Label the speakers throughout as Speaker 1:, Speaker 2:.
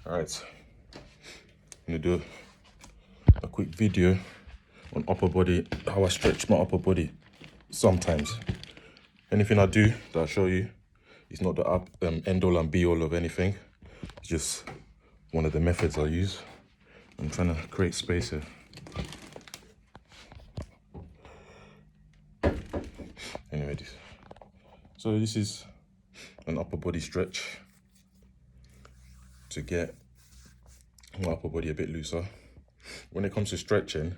Speaker 1: Alright, I'm gonna do a quick video on upper body, how I stretch my upper body sometimes. Anything I do that I'll show you is not the end all and be all of anything. It's just one of the methods I use. I'm trying to create space here. Anyway, this is an upper body stretch to get my upper body a bit looser. When it comes to stretching,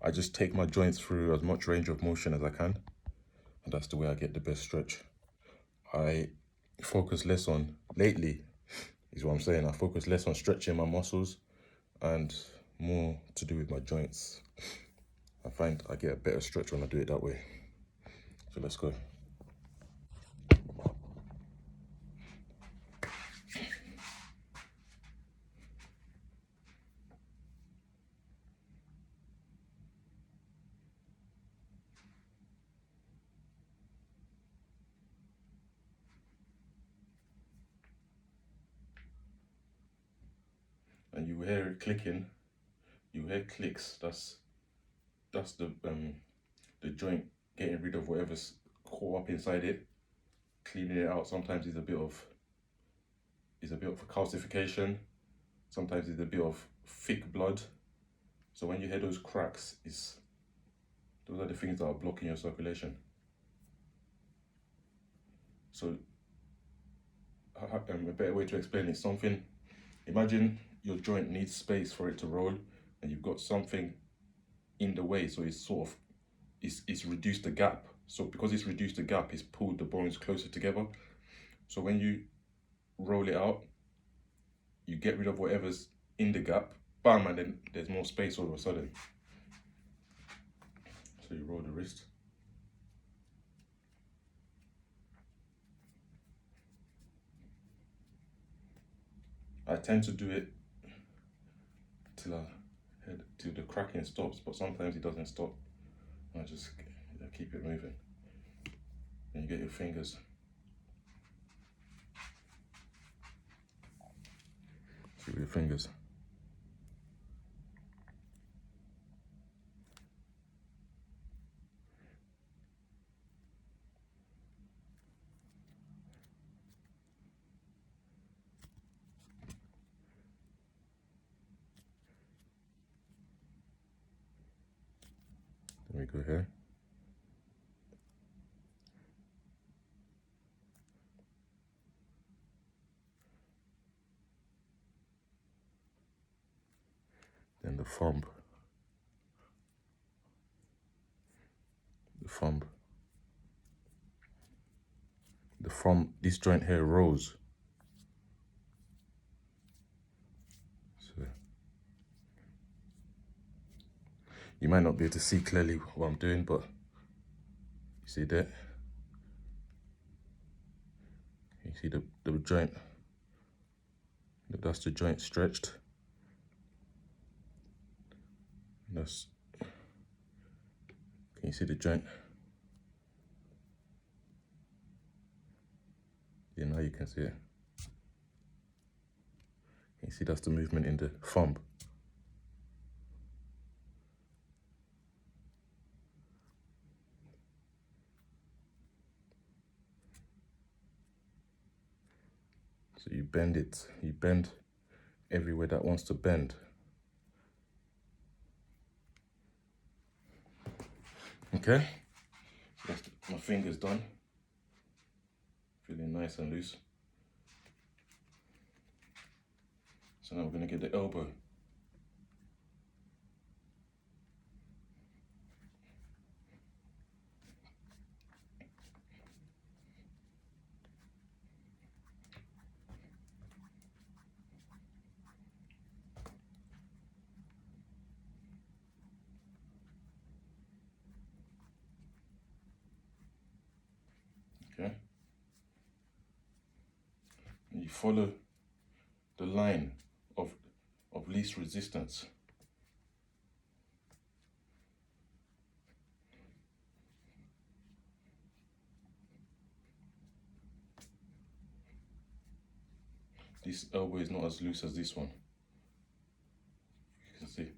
Speaker 1: I just take my joints through as much range of motion as I can, and that's the way I get the best stretch. I focus less on, lately is what I'm saying, I focus less on stretching my muscles and more to do with my joints. I find I get a better stretch when I do it that way. So let's go. And you hear it clicking, you hear clicks, that's the joint getting rid of whatever's caught up inside it, cleaning it out. Sometimes it's a bit of a calcification, sometimes it's a bit of thick blood. So when you hear those cracks, those are the things that are blocking your circulation. So a better way to explain it, imagine your joint needs space for it to roll and you've got something in the way, so it's reduced the gap. So because it's reduced the gap, it's pulled the bones closer together. So when you roll it out, you get rid of whatever's in the gap, bam, and then there's more space all of a sudden. So you roll the wrist. I tend to do it till the cracking stops, but sometimes it doesn't stop. I just keep it moving. And you get your fingers. See with your fingers. Then we go here. Then the thumb. This joint here rolls. So you might not be able to see clearly what I'm doing, but you see that? You see the joint? That's the joint stretched. Can you see the joint? Yeah, now you can see it. Can you see that's the movement in the thumb? So you bend everywhere that wants to bend. Okay, my finger's done. Feeling nice and loose. So now we're gonna get the elbow. Okay. And you follow the line of least resistance. this elbow is not as loose as this one. You can see.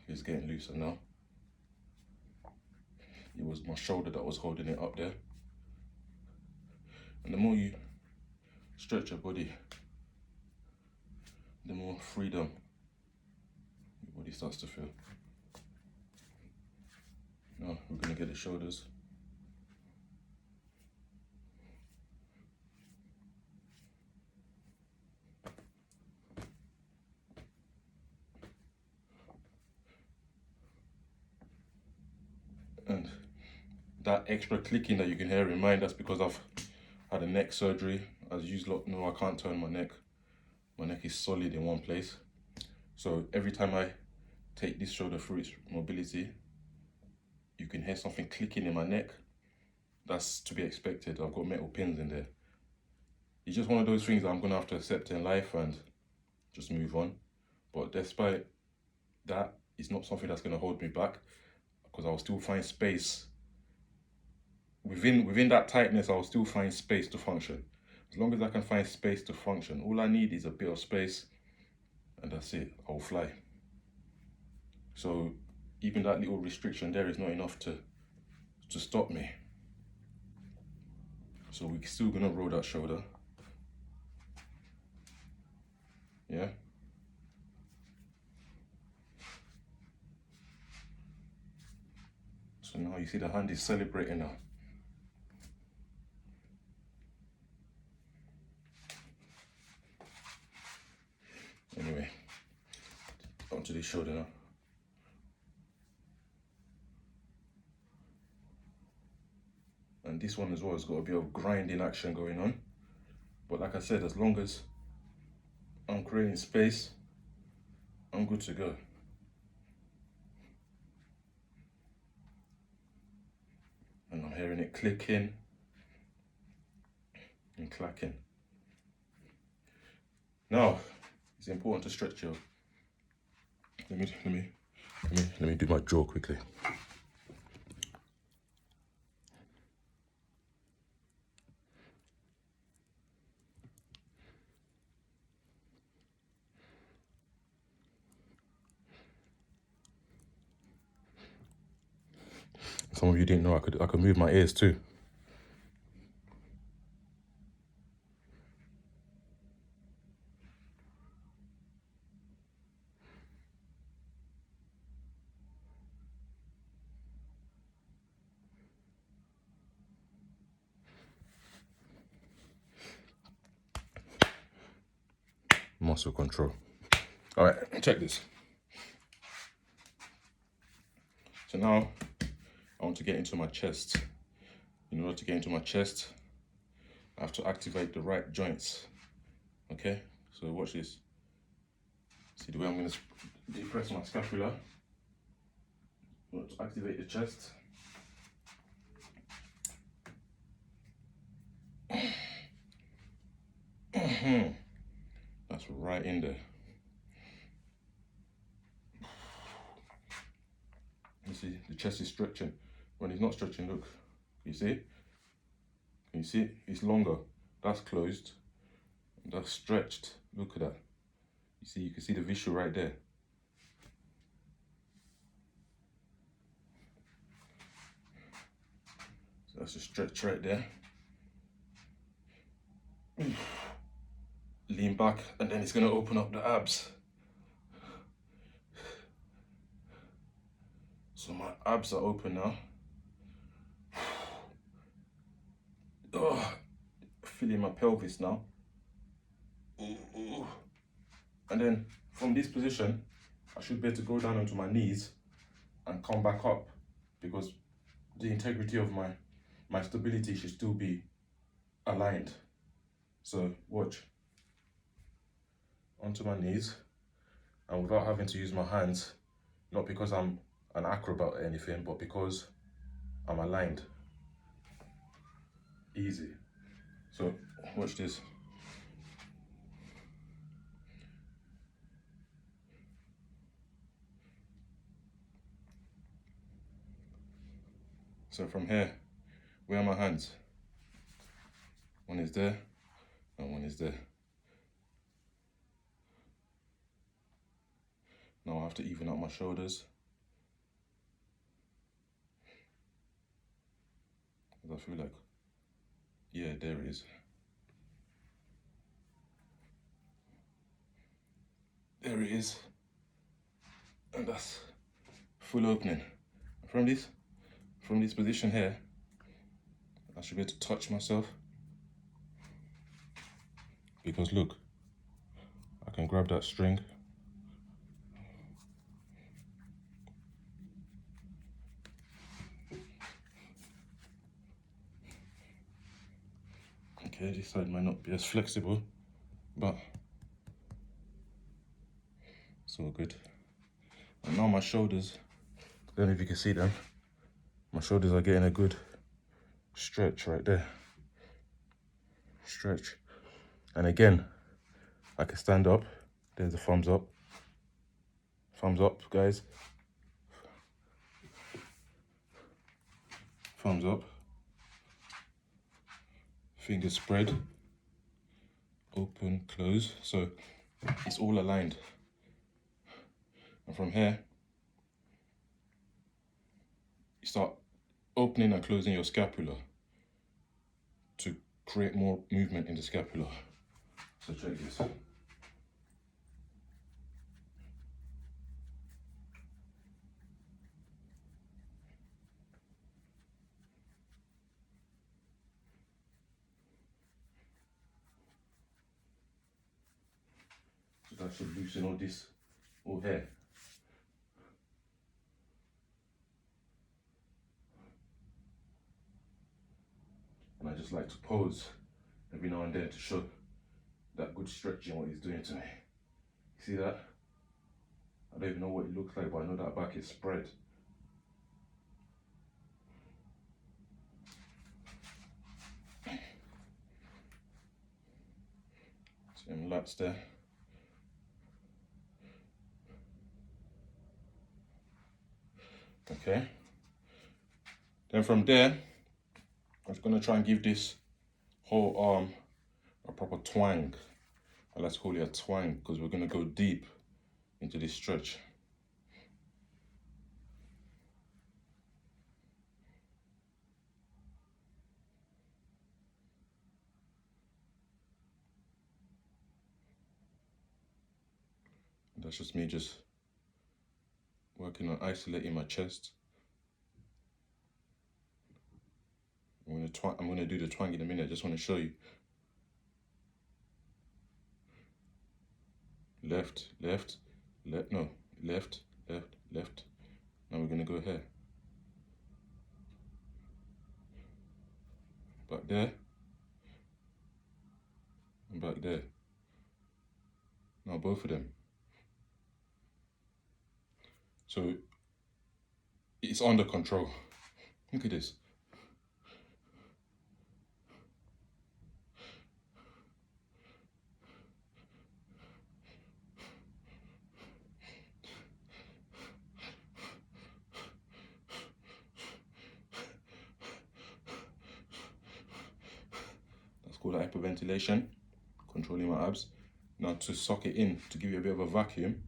Speaker 1: It's getting looser now. It was my shoulder that was holding it up there. And the more you stretch your body, the more freedom your body starts to feel. Now we're going to get the shoulders. And that extra clicking that you can hear in mine, that's because I've had a neck surgery. As you know, I can't turn my neck. My neck is solid in one place. So every time I take this shoulder through its mobility, you can hear something clicking in my neck. That's to be expected. I've got metal pins in there. It's just one of those things that I'm going to have to accept in life and just move on. But despite that, it's not something that's going to hold me back, because I'll still find space. Within that tightness, I'll still find space to function. As long as I can find space to function, all I need is a bit of space, and that's it. I'll fly. So even that little restriction there is not enough to stop me. So we're still gonna roll that shoulder. Yeah. So now you see the hand is celebrating now. Anyway, onto the shoulder now. And this one as well has got a bit of grinding action going on. But like I said, as long as I'm creating space, I'm good to go. And I'm hearing it clicking and clacking. Now, it's important to stretch your. Let me do my jaw quickly. Some of you didn't know I could move my ears too. Muscle control. All right, check this. So now I want to get into my chest. In order to get into my chest, I have to activate the right joints. Okay, so watch this. See the way I'm going to depress my scapula. I want to activate the chest. That's right in there. You see, the chest is stretching. When it's not stretching, look. You see? Can you see? It's longer. That's closed. That's stretched. Look at that. You see, you can see the visual right there. So that's a stretch right there. Lean back, and then it's going to open up the abs. So my abs are open now. Oh, feeling my pelvis now. And then from this position, I should be able to go down onto my knees and come back up, because the integrity of my stability should still be aligned. So watch. Onto my knees, and without having to use my hands, not because I'm an acrobat or anything, but because I'm aligned. Easy. So watch this. So from here, where are my hands? One is there, and one is there. Now I have to even out my shoulders. I feel like, yeah, there it is. There it is. And that's full opening. From this position here, I should be able to touch myself. Because look, I can grab that string. Okay, this side might not be as flexible, but it's all good. And now my shoulders, I don't know if you can see them, my shoulders are getting a good stretch right there. Stretch. And again, I can stand up. There's a thumbs up. Thumbs up, guys. Thumbs up. Fingers spread. Open, close. So it's all aligned. And from here, you start opening and closing your scapula to create more movement in the scapula. So check this. So that should loosen all this, all here. And I just like to pose every now and then to show that good stretching what he's doing to me. See that? I don't even know what it looks like, but I know that back is spread. Same lats there. Okay. Then from there, I'm just gonna try and give this whole arm a proper twang. And let's call it a twang because we're gonna go deep into this stretch. That's just me just working on isolating my chest. I'm gonna do the twang in a minute. I just want to show you. Left, left, left, no, left, left, left. Now we're gonna go here. Back there. And back there. Now both of them. So it's under control. Look at this. That's called hyperventilation, controlling my abs. Now to suck it in, to give you a bit of a vacuum,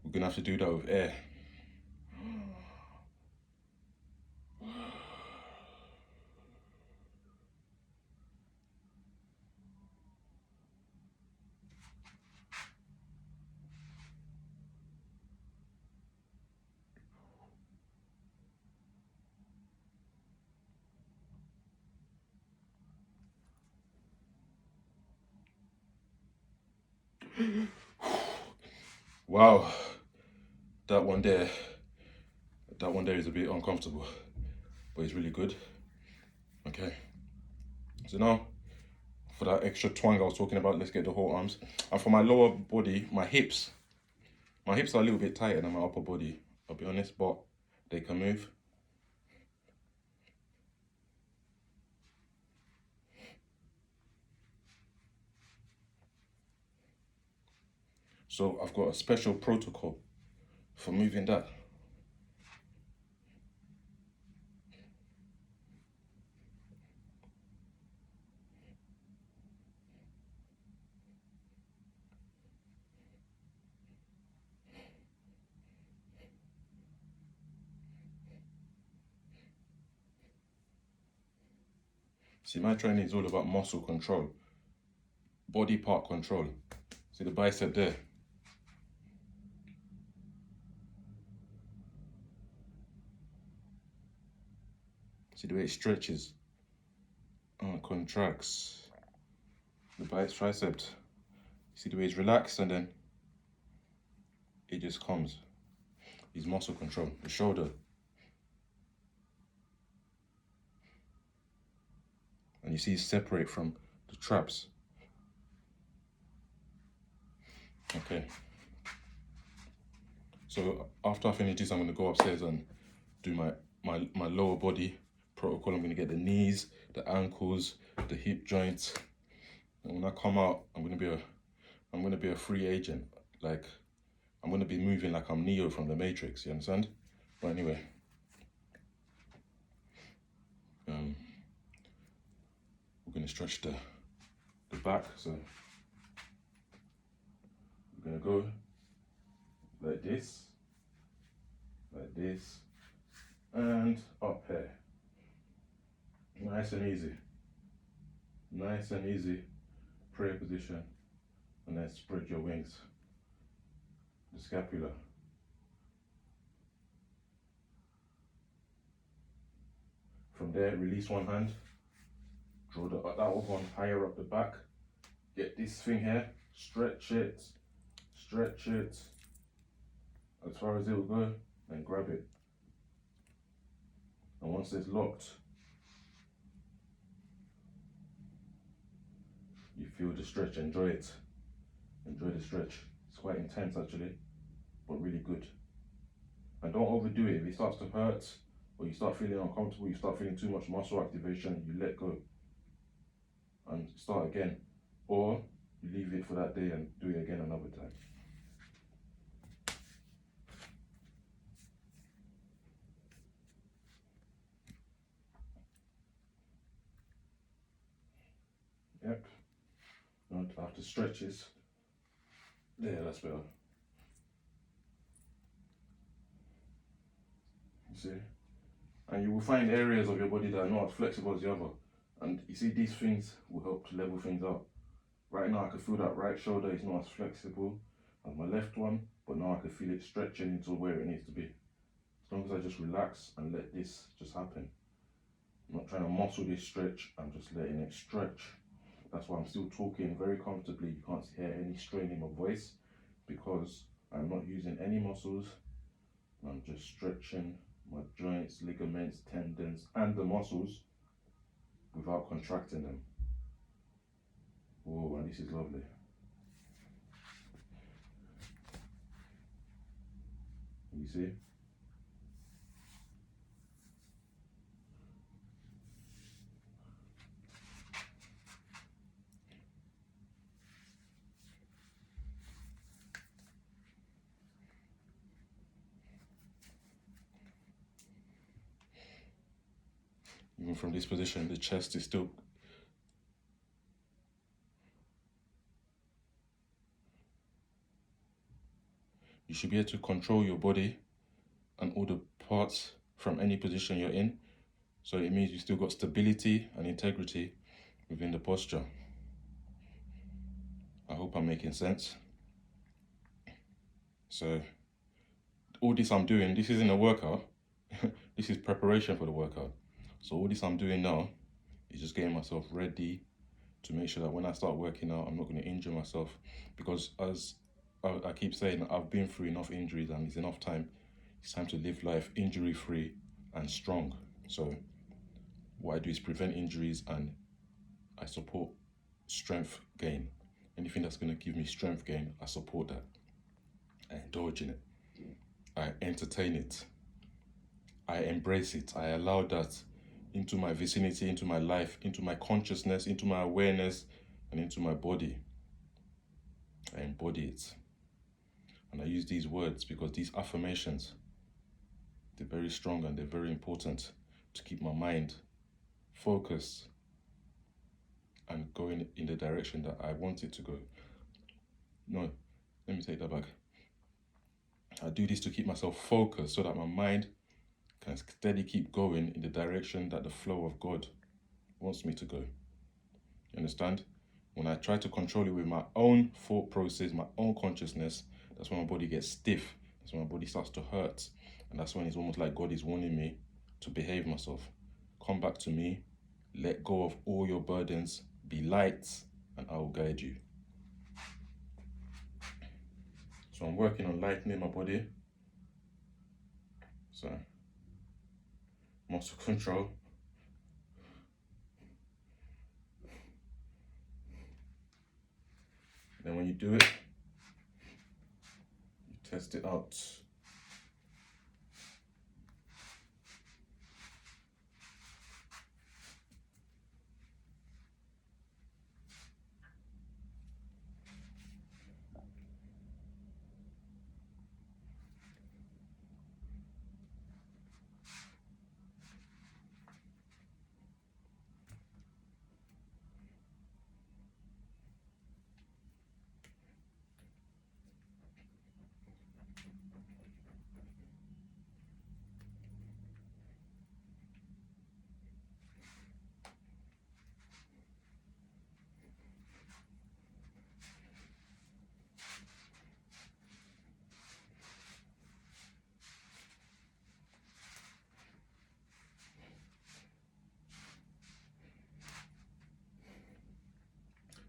Speaker 1: we're gonna have to do that with air. Wow, that one there is a bit uncomfortable, but it's really good. Okay, so now for that extra twang I was talking about, let's get the whole arms. And for my lower body, my hips are a little bit tighter than my upper body, I'll be honest, but they can move. So I've got a special protocol for moving that. See, my training is all about muscle control, body part control. See the bicep there? See the way it stretches and contracts. The tricep. See the way it's relaxed and then it just comes. It's muscle control. The shoulder. And you see it separate from the traps. Okay. So after I finish this, I'm going to go upstairs and do my lower body protocol. I'm going to get the knees, the ankles, the hip joints. And when I come out, I'm going to be a free agent. Like, I'm going to be moving like I'm Neo from the Matrix. You understand? But anyway, we're going to stretch the back. So we're going to go like this, and up here. Nice and easy. Nice and easy. Prayer position. And then spread your wings. The scapula. From there, release one hand. Draw that other one higher up the back. Get this thing here. Stretch it. Stretch it. As far as it will go. Then grab it. And once it's locked, you feel the stretch. Enjoy it. Enjoy the stretch. It's quite intense actually, but really good. And don't overdo it. If it starts to hurt, or you start feeling uncomfortable, you start feeling too much muscle activation, you let go and start again. Or you leave it for that day and do it again another time. Yep. And after stretches, there, that's better. You see? And you will find areas of your body that are not as flexible as the other. And you see, these things will help to level things out. Right now I can feel that right shoulder is not as flexible as my left one, but now I can feel it stretching into where it needs to be. As long as I just relax and let this just happen. I'm not trying to muscle this stretch, I'm just letting it stretch. That's why I'm still talking very comfortably. You can't hear any strain in my voice because I'm not using any muscles. I'm just stretching my joints, ligaments, tendons, and the muscles without contracting them. Oh, and this is lovely. You see? Even from this position, the chest is still. You should be able to control your body and all the parts from any position you're in. So it means you still got stability and integrity within the posture. I hope I'm making sense. So all this I'm doing, this isn't a workout. This is preparation for the workout. So all this I'm doing now is just getting myself ready to make sure that when I start working out, I'm not going to injure myself. Because as I keep saying, I've been through enough injuries and it's enough time. It's time to live life injury-free and strong. So what I do is prevent injuries and I support strength gain. Anything that's going to give me strength gain, I support that. I indulge in it. I entertain it. I embrace it. I allow that into my vicinity, into my life, into my consciousness, into my awareness, and into my body. I embody it. And I use these words because these affirmations, they're very strong and they're very important to keep my mind focused and going in the direction that I want it to go. No, let me take that back. I do this to keep myself focused so that my mind can steadily keep going in the direction that the flow of God wants me to go. You understand? When I try to control it with my own thought process, my own consciousness, that's when my body gets stiff. That's when my body starts to hurt. And that's when it's almost like God is warning me to behave myself. Come back to me, let go of all your burdens, be light, and I will guide you. So I'm working on lightening my body. So, muscle control. Then when you do it, you test it out.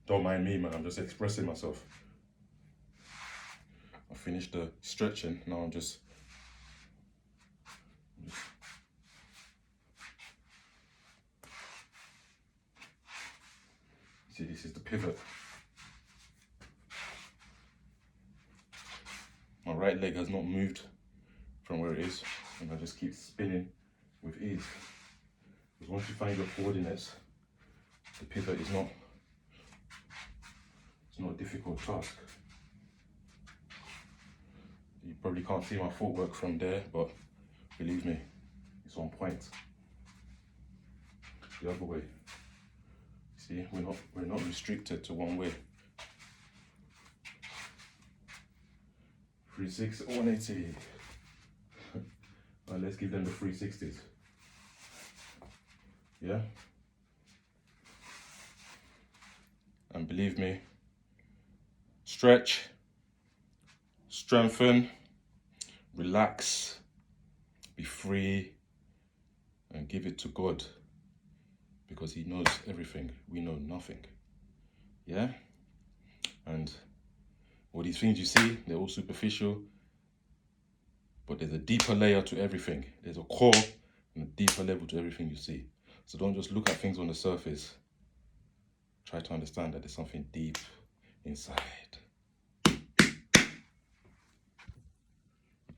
Speaker 1: Don't mind me, man, I'm just expressing myself. I finished the stretching, now I'm just see, this is the pivot. My right leg has not moved from where it is, and I just keep spinning with ease. Because once you find your coordinates, the pivot is not a difficult task. You probably can't see my footwork from there, but believe me, it's on point. The other way. See, we're not restricted to one way. 360, 180. Let's give them the 360s. Yeah? And believe me, stretch, strengthen, relax, be free, and give it to God, because He knows everything. We know nothing. Yeah? And all these things you see, they're all superficial, but there's a deeper layer to everything. There's a core and a deeper level to everything you see. So don't just look at things on the surface. Try to understand that there's something deep inside.